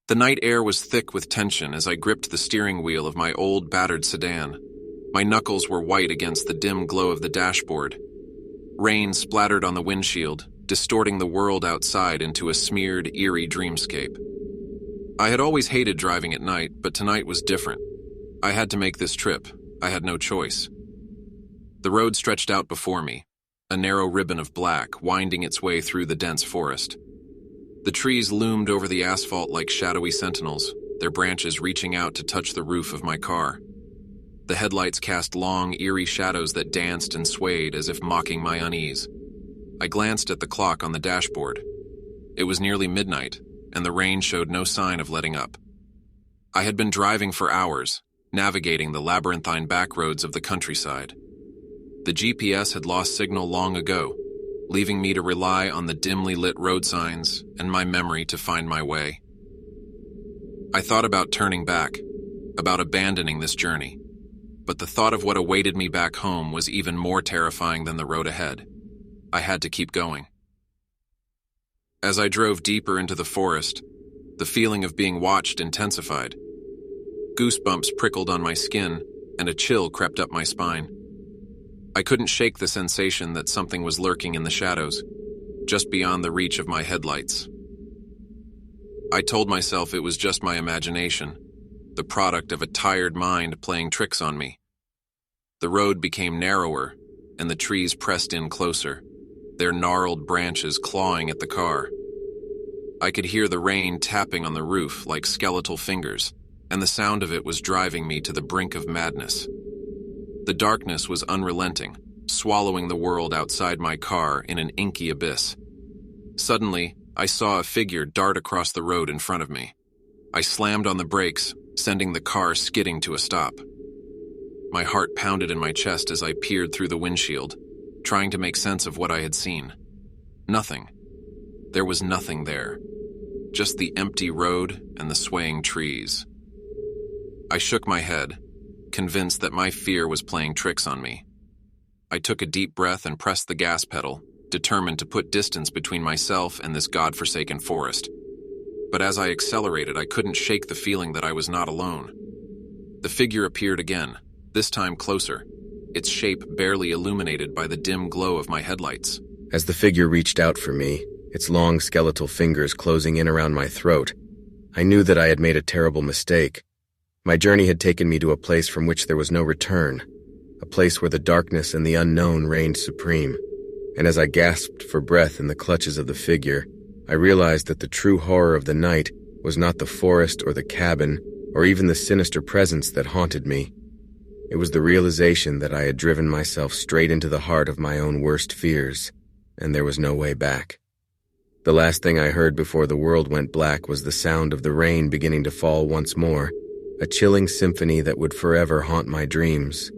The night air was thick with tension as I gripped the steering wheel of my old, battered sedan. My knuckles were white against the dim glow of the dashboard. Rain splattered on the windshield, distorting the world outside into a smeared, eerie dreamscape. I had always hated driving at night, but tonight was different. I had to make this trip. I had no choice. The road stretched out before me, a narrow ribbon of black winding its way through the dense forest. The trees loomed over the asphalt like shadowy sentinels, their branches reaching out to touch the roof of my car. The headlights cast long, eerie shadows that danced and swayed as if mocking my unease. I glanced at the clock on the dashboard. It was nearly midnight, and the rain showed no sign of letting up. I had been driving for hours, navigating the labyrinthine backroads of the countryside. The GPS had lost signal long ago, leaving me to rely on the dimly lit road signs and my memory to find my way. I thought about turning back, about abandoning this journey, but the thought of what awaited me back home was even more terrifying than the road ahead. I had to keep going. As I drove deeper into the forest, the feeling of being watched intensified. Goosebumps prickled on my skin, and a chill crept up my spine. I couldn't shake the sensation that something was lurking in the shadows, just beyond the reach of my headlights. I told myself it was just my imagination, the product of a tired mind playing tricks on me. The road became narrower, and the trees pressed in closer, their gnarled branches clawing at the car. I could hear the rain tapping on the roof like skeletal fingers, and the sound of it was driving me to the brink of madness. The darkness was unrelenting, swallowing the world outside my car in an inky abyss. Suddenly, I saw a figure dart across the road in front of me. I slammed on the brakes, sending the car skidding to a stop. My heart pounded in my chest as I peered through the windshield, trying to make sense of what I had seen. Nothing. There was nothing there. Just the empty road and the swaying trees. I shook my head, convinced that my fear was playing tricks on me. I took a deep breath and pressed the gas pedal, determined to put distance between myself and this godforsaken forest. But as I accelerated, I couldn't shake the feeling that I was not alone. The figure appeared again, this time closer, its shape barely illuminated by the dim glow of my headlights. As the figure reached out for me, its long skeletal fingers closing in around my throat, I knew that I had made a terrible mistake. My journey had taken me to a place from which there was no return, a place where the darkness and the unknown reigned supreme. And as I gasped for breath in the clutches of the figure, I realized that the true horror of the night was not the forest or the cabin or even the sinister presence that haunted me. It was the realization that I had driven myself straight into the heart of my own worst fears, and there was no way back. The last thing I heard before the world went black was the sound of the rain beginning to fall once more, a chilling symphony that would forever haunt my dreams.